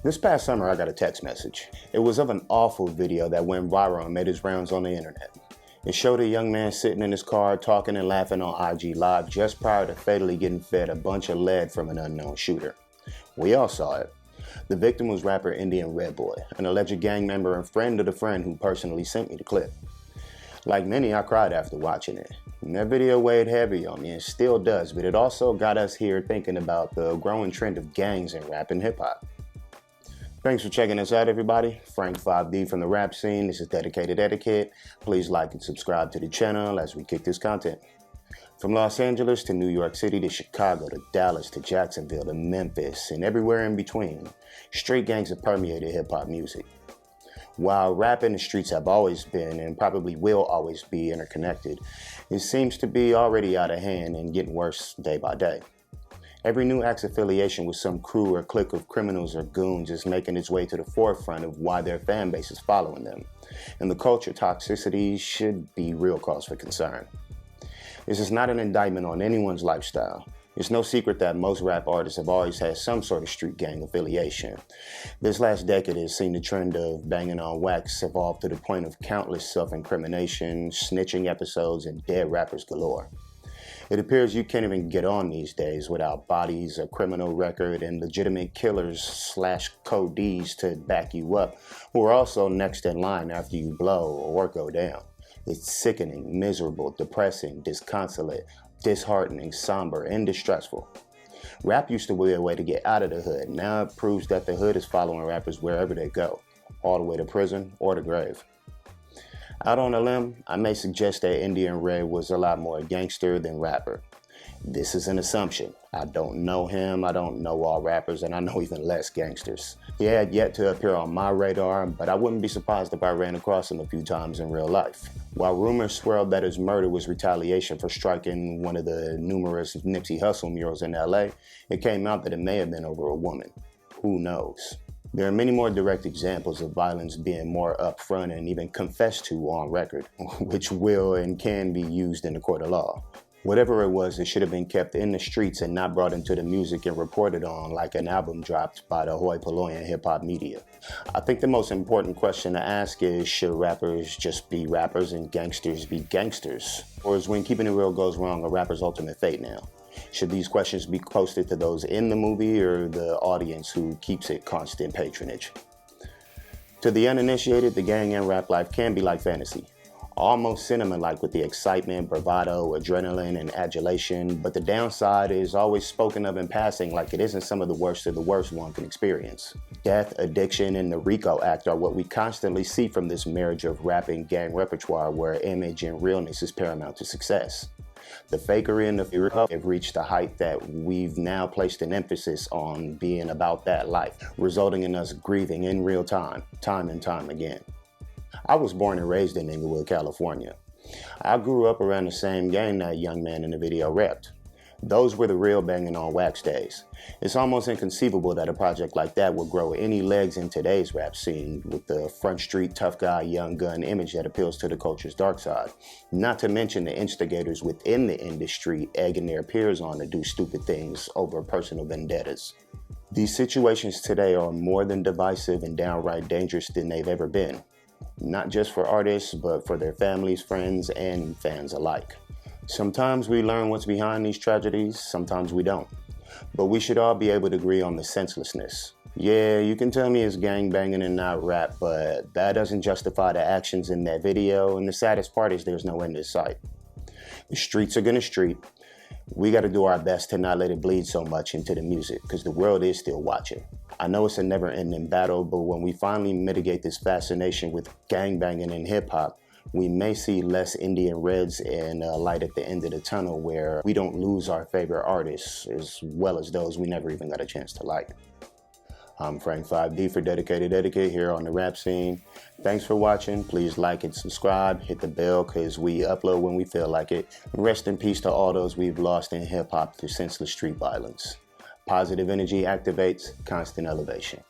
This past summer, I got a text message. It was of an awful video that went viral and made its rounds on the internet. It showed a young man sitting in his car talking and laughing on IG Live just prior to fatally getting fed a bunch of lead from an unknown shooter. We all saw it. The victim was rapper Indian Red Boy, an alleged gang member and friend of the friend who personally sent me the clip. Like many, I cried after watching it. And that video weighed heavy on me and still does, but it also got us here thinking about the growing trend of gangs in rap and hip-hop. Thanks for checking us out, everybody. Frank 5D from the rap scene. This is Dedicated Etiquette. Please like and subscribe to the channel as we kick this content. From Los Angeles to New York City to Chicago to Dallas to Jacksonville to Memphis and everywhere in between, street gangs have permeated hip-hop music. While rap and the streets have always been and probably will always be interconnected, it seems to be already out of hand and getting worse day by day. Every new act's affiliation with some crew or clique of criminals or goons is making its way to the forefront of why their fan base is following them. And the culture toxicity should be real cause for concern. This is not an indictment on anyone's lifestyle. It's no secret that most rap artists have always had some sort of street gang affiliation. This last decade has seen the trend of banging on wax evolve to the point of countless self-incrimination, snitching episodes, and dead rappers galore. It appears you can't even get on these days without bodies, a criminal record, and legitimate killers/codees to back you up, who are also next in line after you blow or go down. It's sickening, miserable, depressing, disconsolate, disheartening, somber, and distressful. Rap used to be a way to get out of the hood. Now it proves that the hood is following rappers wherever they go, all the way to prison or the grave. Out on a limb, I may suggest that Indian Red was a lot more gangster than rapper. This is an assumption. I don't know him, I don't know all rappers, and I know even less gangsters. He had yet to appear on my radar, but I wouldn't be surprised if I ran across him a few times in real life. While rumors swirled that his murder was retaliation for striking one of the numerous Nipsey Hussle murals in LA, it came out that it may have been over a woman. Who knows? There are many more direct examples of violence being more upfront and even confessed to on record, which will and can be used in the court of law. Whatever it was, it should have been kept in the streets and not brought into the music and reported on like an album dropped by the hoi polloi and hip-hop media. I think the most important question to ask is, should rappers just be rappers and gangsters be gangsters? Or is when keeping it real goes wrong a rapper's ultimate fate now? Should these questions be posted to those in the movie or the audience who keeps it constant patronage? To the uninitiated, the gang and rap life can be like fantasy. Almost cinema-like with the excitement, bravado, adrenaline, and adulation, but the downside is always spoken of in passing like it isn't some of the worst one can experience. Death, addiction, and the RICO Act are what we constantly see from this marriage of rap and gang repertoire where image and realness is paramount to success. The fakery and the fear have reached a height that we've now placed an emphasis on being about that life, resulting in us grieving in real time and time again. I was born and raised in Inglewood, California. I grew up around the same gang that young man in the video repped. Those were the real banging on wax days. It's almost inconceivable that a project like that would grow any legs in today's rap scene with the front street tough guy, young gun image that appeals to the culture's dark side. Not to mention the instigators within the industry egging their peers on to do stupid things over personal vendettas. These situations today are more than divisive and downright dangerous than they've ever been. Not just for artists, but for their families, friends, and fans alike. Sometimes we learn what's behind these tragedies, sometimes we don't. But we should all be able to agree on the senselessness. Yeah, you can tell me it's gangbanging and not rap, but that doesn't justify the actions in that video, and the saddest part is there's no end in sight. The streets are gonna street. We gotta do our best to not let it bleed so much into the music, because the world is still watching. I know it's a never-ending battle, but when we finally mitigate this fascination with gangbanging in hip-hop, we may see less Indian Reds and a light at the end of the tunnel where we don't lose our favorite artists as well as those we never even got a chance to like. I'm Frank 5D for Dedicated Etiquette here on the rap scene. Thanks for watching. Please like and subscribe. Hit the bell because we upload when we feel like it. Rest in peace to all those we've lost in hip-hop through senseless street violence. Positive energy activates constant elevation.